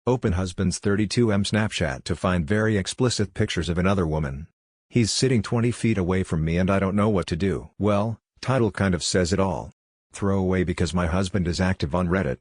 Open husband's 32M Snapchat to find very explicit pictures of another woman. He's sitting 20 feet away from me and I don't know what to do. Well, title kind of says it all. Throwaway because my husband is active on Reddit.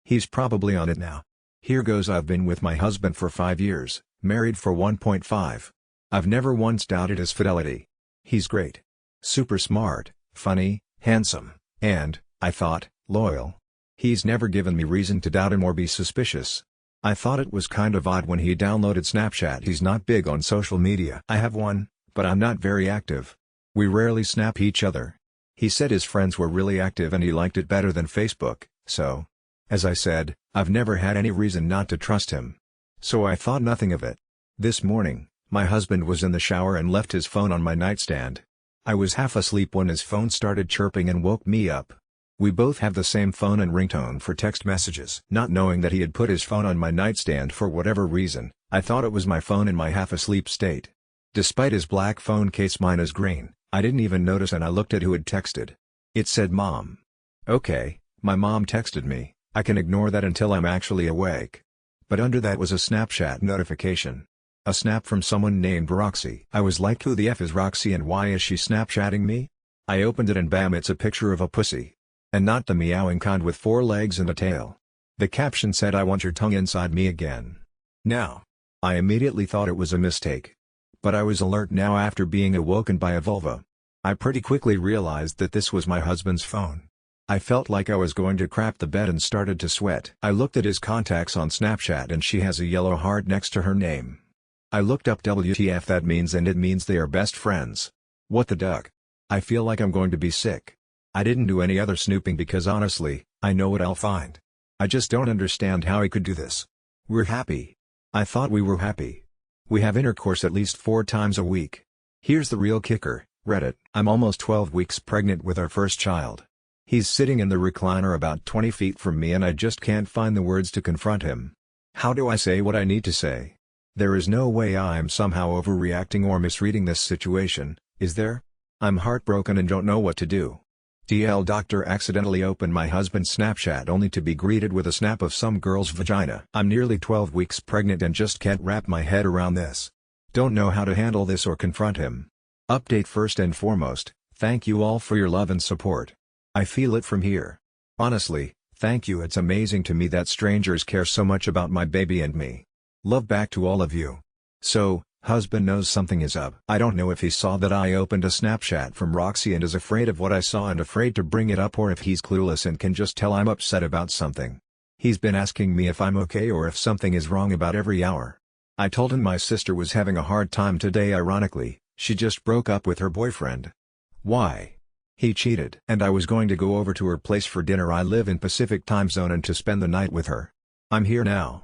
He's probably on it now. Here goes. I've been with my husband for 5 years, married for 1.5. I've never once doubted his fidelity. He's great. Super smart, funny, handsome, and, I thought, loyal. He's never given me reason to doubt him or be suspicious. I thought it was kind of odd when he downloaded Snapchat. He's not big on social media. I have one, but I'm not very active. We rarely snap each other. He said his friends were really active and he liked it better than Facebook, so. As I said, I've never had any reason not to trust him. So I thought nothing of it. This morning, my husband was in the shower and left his phone on my nightstand. I was half asleep when his phone started chirping and woke me up. We both have the same phone and ringtone for text messages. Not knowing that he had put his phone on my nightstand for whatever reason, I thought it was my phone in my half-asleep state. Despite his black phone case, mine is green, I didn't even notice and I looked at who had texted. It said Mom. Okay, my mom texted me, I can ignore that until I'm actually awake. But under that was a Snapchat notification. A snap from someone named Roxy. I was like, who the F is Roxy and why is she Snapchatting me? I opened it and bam, it's a picture of a pussy. And not the meowing kind with 4 legs and a tail. The caption said, "I want your tongue inside me again." Now, I immediately thought it was a mistake. But I was alert now after being awoken by a vulva. I pretty quickly realized that this was my husband's phone. I felt like I was going to crap the bed and started to sweat. I looked at his contacts on Snapchat and she has a yellow heart next to her name. I looked up WTF that means and it means they are best friends. What the duck? I feel like I'm going to be sick. I didn't do any other snooping because honestly, I know what I'll find. I just don't understand how he could do this. We're happy. I thought we were happy. We have intercourse at least 4 times a week. Here's the real kicker, Reddit. I'm almost 12 weeks pregnant with our first child. He's sitting in the recliner about 20 feet from me and I just can't find the words to confront him. How do I say what I need to say? There is no way I'm somehow overreacting or misreading this situation, is there? I'm heartbroken and don't know what to do. DL Doctor accidentally opened my husband's Snapchat only to be greeted with a snap of some girl's vagina. I'm nearly 12 weeks pregnant and just can't wrap my head around this. Don't know how to handle this or confront him. Update: first and foremost, thank you all for your love and support. I feel it from here. Honestly, thank you. It's amazing to me that strangers care so much about my baby and me. Love back to all of you. So, husband knows something is up. I don't know if he saw that I opened a Snapchat from Roxy and is afraid of what I saw and afraid to bring it up, or if he's clueless and can just tell I'm upset about something. He's been asking me if I'm okay or if something is wrong about every hour. I told him my sister was having a hard time today. Ironically, she just broke up with her boyfriend. Why? He cheated. And I was going to go over to her place for dinner. I live in Pacific time zone and to spend the night with her. I'm here now.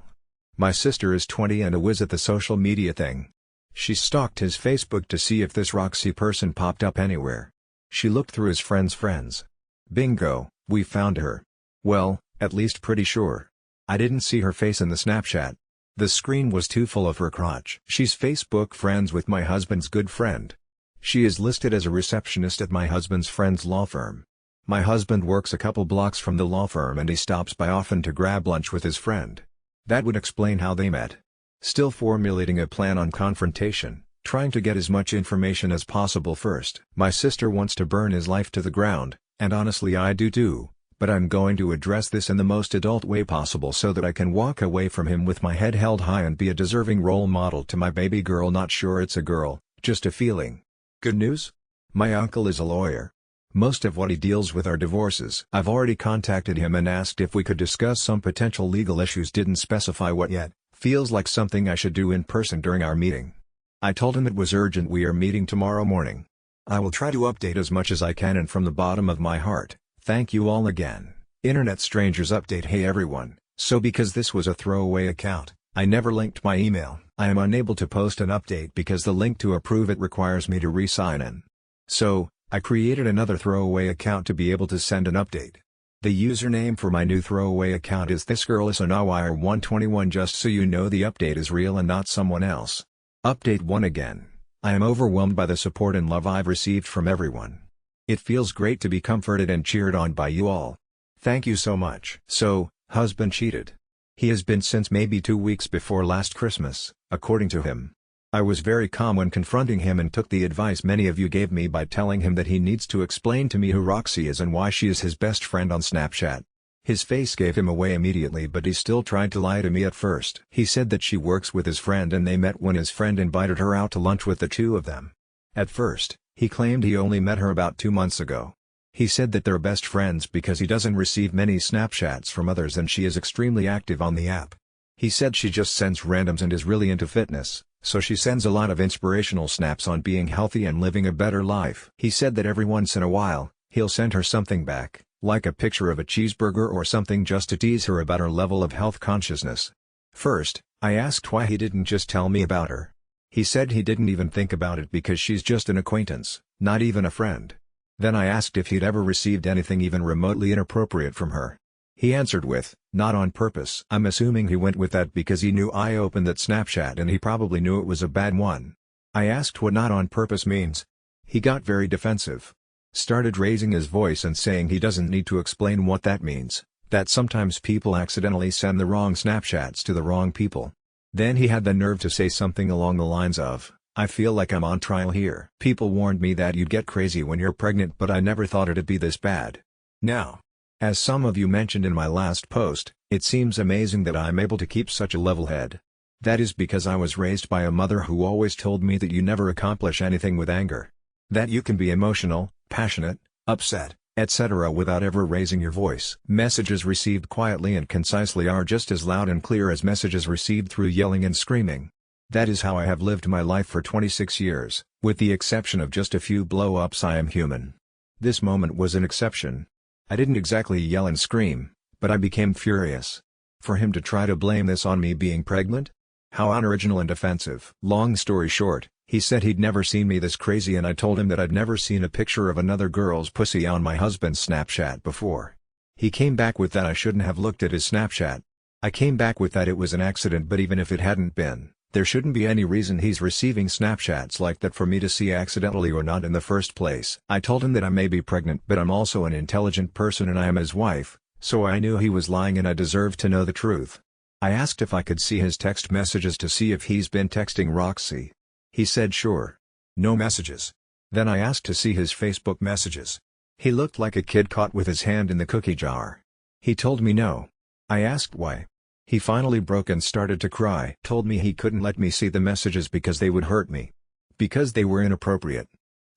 My sister is 20 and a whiz at the social media thing. She stalked his Facebook to see if this Roxy person popped up anywhere. She looked through his friends. Bingo, we found her. Well, at least pretty sure. I didn't see her face in the Snapchat. The screen was too full of her crotch. She's Facebook friends with my husband's good friend. She is listed as a receptionist at my husband's friend's law firm. My husband works a couple blocks from the law firm and he stops by often to grab lunch with his friend. That would explain how they met. Still formulating a plan on confrontation, trying to get as much information as possible first. My sister wants to burn his life to the ground, and honestly I do too, but I'm going to address this in the most adult way possible so that I can walk away from him with my head held high and be a deserving role model to my baby girl. Not sure it's a girl, just a feeling. Good news? My uncle is a lawyer. Most of what he deals with are divorces. I've already contacted him and asked if we could discuss some potential legal issues. Didn't specify what yet. Feels like something I should do in person during our meeting. I told him it was urgent. We are meeting tomorrow morning. I will try to update as much as I can, and from the bottom of my heart, thank you all again. Internet strangers update. Hey everyone, so because this was a throwaway account, I never linked my email. I am unable to post an update because the link to approve it requires me to re-sign in. So, I created another throwaway account to be able to send an update. The username for my new throwaway account is thisgirlisonawire121. Just so you know, the update is real and not someone else. Update 1 again. I am overwhelmed by the support and love I've received from everyone. It feels great to be comforted and cheered on by you all. Thank you so much. So, husband cheated. He has been since maybe 2 weeks before last Christmas, according to him. I was very calm when confronting him and took the advice many of you gave me by telling him that he needs to explain to me who Roxy is and why she is his best friend on Snapchat. His face gave him away immediately, but he still tried to lie to me at first. He said that she works with his friend and they met when his friend invited her out to lunch with the two of them. At first, he claimed he only met her about 2 months ago. He said that they're best friends because he doesn't receive many Snapchats from others and she is extremely active on the app. He said she just sends randoms and is really into fitness, so she sends a lot of inspirational snaps on being healthy and living a better life. He said that every once in a while, he'll send her something back, like a picture of a cheeseburger or something just to tease her about her level of health consciousness. First, I asked why he didn't just tell me about her. He said he didn't even think about it because she's just an acquaintance, not even a friend. Then I asked if he'd ever received anything even remotely inappropriate from her. He answered with, "Not on purpose." I'm assuming he went with that because he knew I opened that Snapchat and he probably knew it was a bad one. I asked what not on purpose means. He got very defensive. Started raising his voice and saying he doesn't need to explain what that means, that sometimes people accidentally send the wrong Snapchats to the wrong people. Then he had the nerve to say something along the lines of, "I feel like I'm on trial here. People warned me that you'd get crazy when you're pregnant, but I never thought it'd be this bad." Now, as some of you mentioned in my last post, it seems amazing that I'm able to keep such a level head. That is because I was raised by a mother who always told me that you never accomplish anything with anger. That you can be emotional, passionate, upset, etc. without ever raising your voice. Messages received quietly and concisely are just as loud and clear as messages received through yelling and screaming. That is how I have lived my life for 26 years, with the exception of just a few blow-ups. I am human. This moment was an exception. I didn't exactly yell and scream, but I became furious. For him to try to blame this on me being pregnant? How unoriginal and offensive. Long story short, he said he'd never seen me this crazy and I told him that I'd never seen a picture of another girl's pussy on my husband's Snapchat before. He came back with that I shouldn't have looked at his Snapchat. I came back with that it was an accident, but even if it hadn't been, there shouldn't be any reason he's receiving Snapchats like that for me to see accidentally or not in the first place. I told him that I may be pregnant, but I'm also an intelligent person and I am his wife, so I knew he was lying and I deserved to know the truth. I asked if I could see his text messages to see if he's been texting Roxy. He said sure. No messages. Then I asked to see his Facebook messages. He looked like a kid caught with his hand in the cookie jar. He told me no. I asked why. He finally broke and started to cry. Told me he couldn't let me see the messages because they would hurt me. Because they were inappropriate.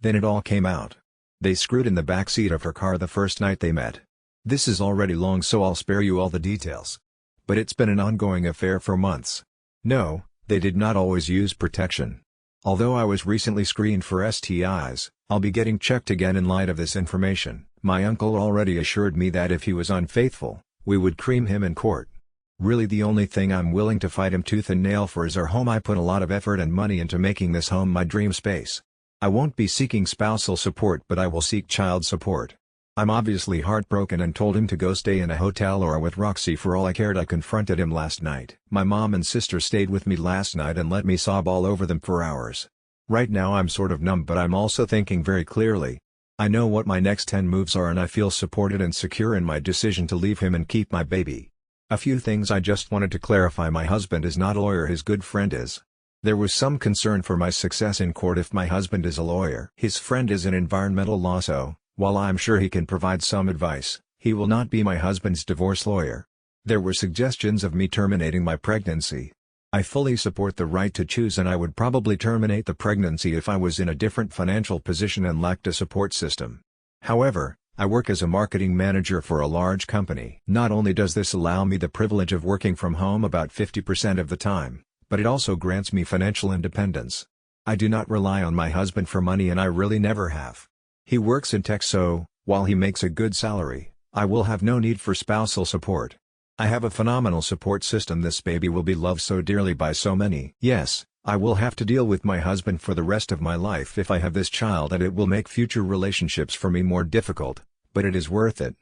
Then it all came out. They screwed in the backseat of her car the first night they met. This is already long, so I'll spare you all the details. But it's been an ongoing affair for months. No, they did not always use protection. Although I was recently screened for STIs, I'll be getting checked again in light of this information. My uncle already assured me that if he was unfaithful, we would cream him in court. Really the only thing I'm willing to fight him tooth and nail for is our home. I put a lot of effort and money into making this home my dream space. I won't be seeking spousal support, but I will seek child support. I'm obviously heartbroken and told him to go stay in a hotel or with Roxy for all I cared. I confronted him last night. My mom and sister stayed with me last night and let me sob all over them for hours. Right now I'm sort of numb, but I'm also thinking very clearly. I know what my next 10 moves are and I feel supported and secure in my decision to leave him and keep my baby. A few things I just wanted to clarify. My husband is not a lawyer, his good friend is. There was some concern for my success in court if my husband is a lawyer. His friend is an environmental law, so while I'm sure he can provide some advice, he will not be my husband's divorce lawyer. There were suggestions of me terminating my pregnancy. I fully support the right to choose and I would probably terminate the pregnancy if I was in a different financial position and lacked a support system. However, I work as a marketing manager for a large company. Not only does this allow me the privilege of working from home about 50% of the time, but it also grants me financial independence. I do not rely on my husband for money and I really never have. He works in tech, so, while he makes a good salary, I will have no need for spousal support. I have a phenomenal support system. This baby will be loved so dearly by so many. Yes, I will have to deal with my husband for the rest of my life if I have this child, and it will make future relationships for me more difficult, but it is worth it.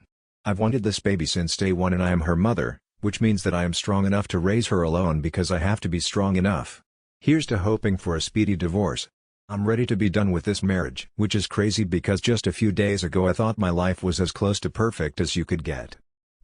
I've wanted this baby since day one and I am her mother, which means that I am strong enough to raise her alone because I have to be strong enough. Here's to hoping for a speedy divorce. I'm ready to be done with this marriage. Which is crazy because just a few days ago I thought my life was as close to perfect as you could get.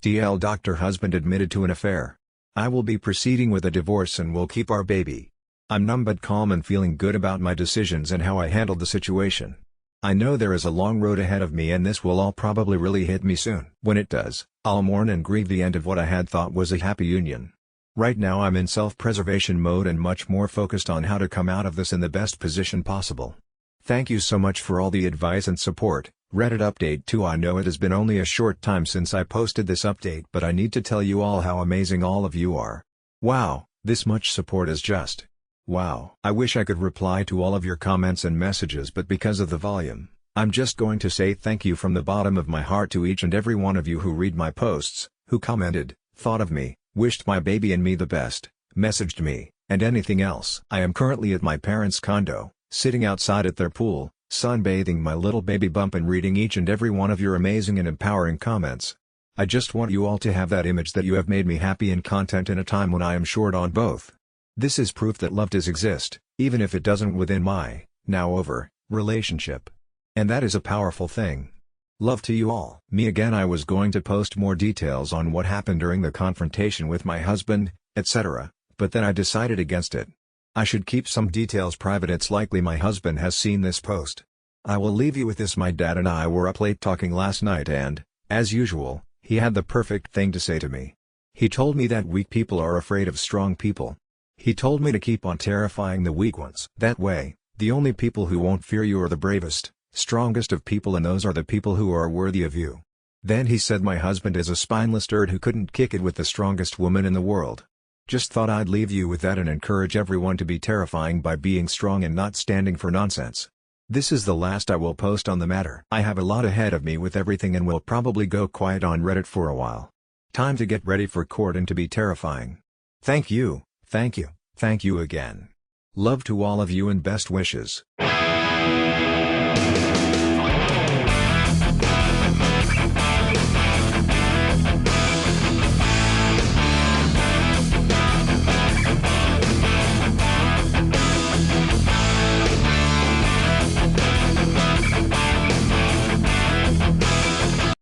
DL Dr. Husband admitted to an affair. I will be proceeding with a divorce and will keep our baby. I'm numb but calm and feeling good about my decisions and how I handled the situation. I know there is a long road ahead of me and this will all probably really hit me soon. When it does, I'll mourn and grieve the end of what I had thought was a happy union. Right now I'm in self-preservation mode and much more focused on how to come out of this in the best position possible. Thank you so much for all the advice and support. Reddit update 2. I know it has been only a short time since I posted this update, but I need to tell you all how amazing all of you are. Wow, this much support is just wow. I wish I could reply to all of your comments and messages, but because of the volume, I'm just going to say thank you from the bottom of my heart to each and every one of you who read my posts, who commented, thought of me, wished my baby and me the best, messaged me, and anything else. I am currently at my parents' condo, sitting outside at their pool, sunbathing my little baby bump and reading each and every one of your amazing and empowering comments. I just want you all to have that image that you have made me happy and content in a time when I am short on both. This is proof that love does exist, even if it doesn't within my, now over, relationship. And that is a powerful thing. Love to you all. Me again. I was going to post more details on what happened during the confrontation with my husband, etc., but then I decided against it. I should keep some details private. It's likely my husband has seen this post. I will leave you with this. My dad and I were up late talking last night and, as usual, he had the perfect thing to say to me. He told me that weak people are afraid of strong people. He told me to keep on terrifying the weak ones. That way, the only people who won't fear you are the bravest, strongest of people, and those are the people who are worthy of you. Then he said my husband is a spineless turd who couldn't kick it with the strongest woman in the world. Just thought I'd leave you with that and encourage everyone to be terrifying by being strong and not standing for nonsense. This is the last I will post on the matter. I have a lot ahead of me with everything and will probably go quiet on Reddit for a while. Time to get ready for court and to be terrifying. Thank you, thank you, thank you again. Love to all of you and best wishes.